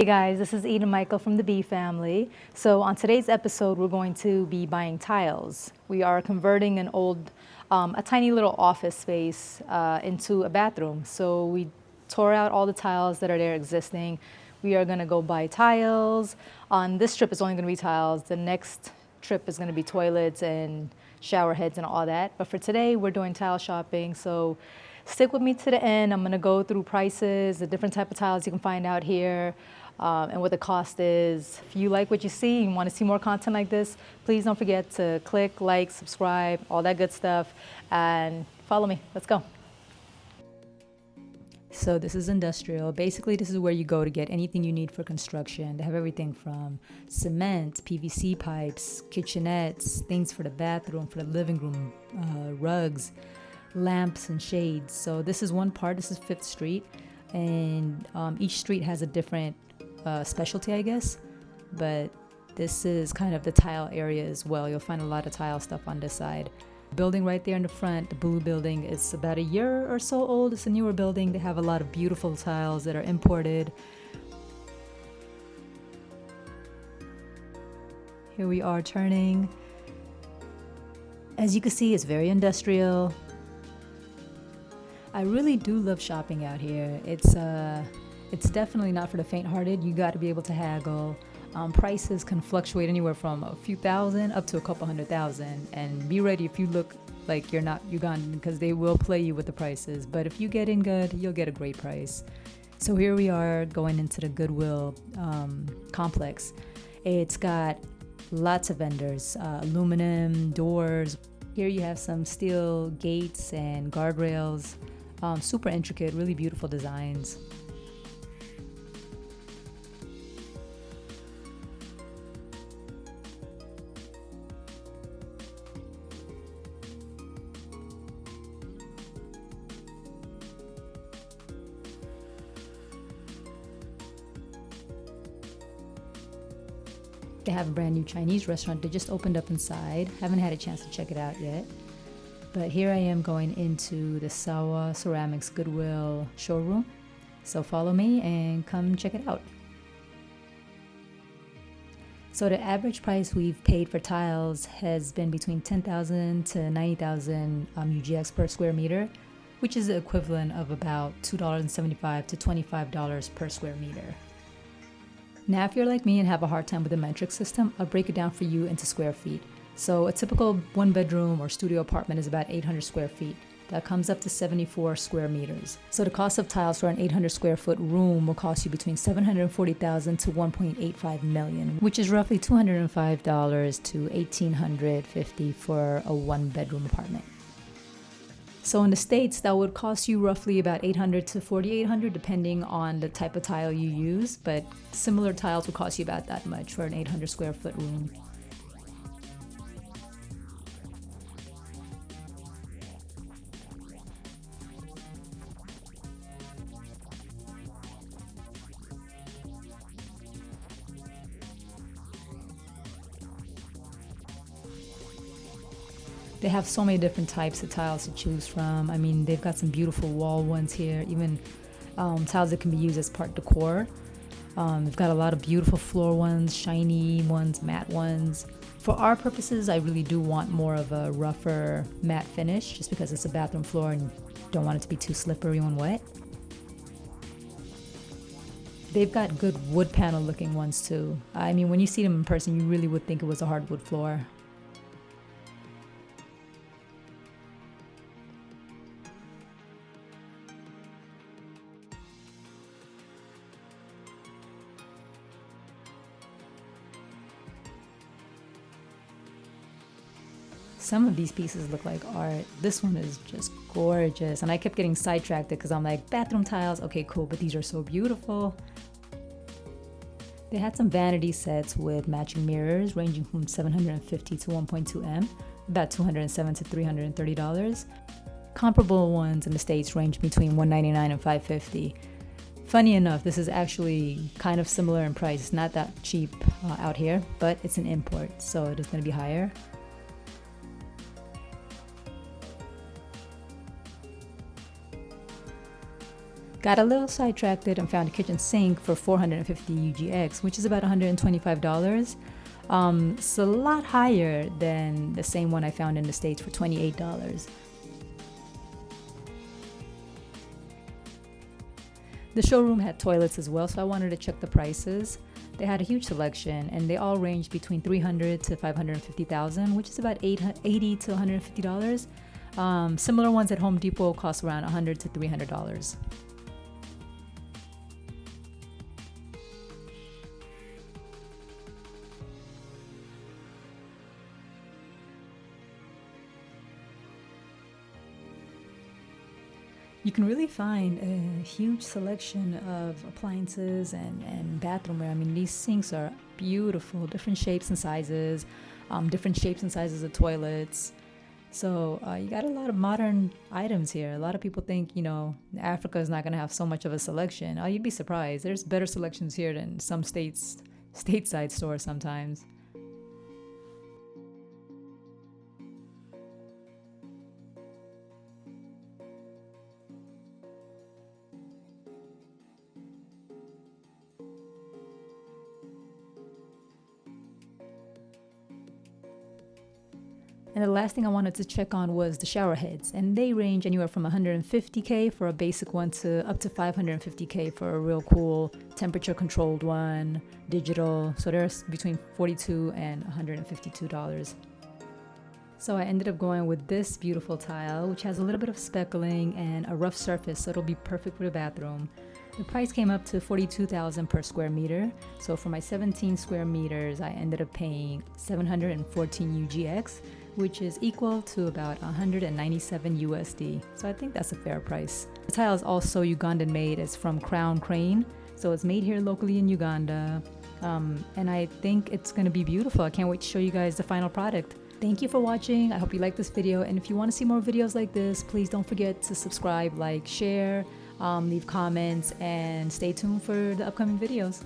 Hey guys, this is Eden Michael from the B family. So on today's episode, we're going to be buying tiles. We are converting an old, a tiny little office space into a bathroom. So we tore out all the tiles that are there existing. We are gonna go buy tiles. On this trip, it's only gonna be tiles. The next trip is gonna be toilets and shower heads and all that. But for today, we're doing tile shopping. So stick with me to the end. I'm gonna go through prices, the different type of tiles you can find out here, and what the cost is. If you like what you see and want to see more content like this, please don't forget to click, like, subscribe, all that good stuff, and follow me. Let's go. So this is industrial. Basically, this is where you go to get anything you need for construction. They have everything from cement, PVC pipes, kitchenettes, things for the bathroom, for the living room, rugs, lamps and shades. So this is one part. This is 5th Street, and each street has a different specialty, I guess, but this is kind of the tile area as well. You'll find a lot of tile stuff on this side. Building right there in the front, the blue building, is about a year or so old. It's a newer building. They have a lot of beautiful tiles that are imported. Here we are turning. As you can see, it's very industrial. I really do love shopping out here. It's definitely not for the faint-hearted. You got to be able to haggle. Prices can fluctuate anywhere from a few thousand up to a couple $100,000. And be ready if you look like you're not Ugandan, because they will play you with the prices. But if you get in good, you'll get a great price. So here we are going into the Goodwill complex. It's got lots of vendors, aluminum, doors. Here you have some steel gates and guardrails. Super intricate, really beautiful designs. They have a brand new Chinese restaurant that just opened up inside. Haven't had a chance to check it out yet. But here I am going into the Sawa Ceramics Goodwill showroom. So follow me and come check it out. So the average price we've paid for tiles has been between 10,000 to 90,000 UGX per square meter, which is the equivalent of about $2.75 to $25 per square meter. Now, if you're like me and have a hard time with the metric system, I'll break it down for you into square feet. So a typical one-bedroom or studio apartment is about 800 square feet. That comes up to 74 square meters. So the cost of tiles for an 800 square foot room will cost you between $740,000 to $1.85 million, which is roughly $205 to $1,850 for a one-bedroom apartment. So in the States, that would cost you roughly about $800 to $4,800 depending on the type of tile you use, but similar tiles would cost you about that much for an 800 square foot room. They have so many different types of tiles to choose from. I mean, they've got some beautiful wall ones here, even tiles that can be used as part decor. They've got a lot of beautiful floor ones, shiny ones, matte ones. For our purposes, I really do want more of a rougher matte finish, just because it's a bathroom floor and don't want it to be too slippery when wet. They've got good wood panel looking ones too. I mean, when you see them in person, you really would think it was a hardwood floor. Some of these pieces look like art. This one is just gorgeous. And I kept getting sidetracked because I'm like, bathroom tiles, okay, cool, but these are so beautiful. They had some vanity sets with matching mirrors ranging from 750 to 1.2 M, about $207 to $330. Comparable ones in the States range between $199 and $550. Funny enough, this is actually kind of similar in price. It's not that cheap out here, but it's an import, so it is going to be higher. Got a little sidetracked and found a kitchen sink for 450 UGX, which is about $125. It's a lot higher than the same one I found in the States for $28. The showroom had toilets as well, so I wanted to check the prices. They had a huge selection, and they all ranged between $300 to $550,000, which is about $80 to $150. Similar ones at Home Depot cost around $100 to $300. You can really find a huge selection of appliances and bathroomware. I mean, these sinks are beautiful, different shapes and sizes, different shapes and sizes of toilets. So you got a lot of modern items here. A lot of people think, Africa is not going to have so much of a selection. Oh, you'd be surprised. There's better selections here than some stateside stores sometimes. And the last thing I wanted to check on was the shower heads, and they range anywhere from $150K for a basic one to up to $550K for a real cool temperature controlled one, digital. So there's between $42 and $152. So I ended up going with this beautiful tile, which has a little bit of speckling and a rough surface, so it'll be perfect for the bathroom. The price came up to $42,000 per square meter. So for my 17 square meters, I ended up paying 714 UGX, which is equal to about 197 USD. So I think that's a fair price. The tile is also Ugandan made. It's from Crown Crane. So it's made here locally in Uganda. And I think it's gonna be beautiful. I can't wait to show you guys the final product. Thank you for watching. I hope you liked this video. And if you want to see more videos like this, please don't forget to subscribe, like, share, leave comments, and stay tuned for the upcoming videos.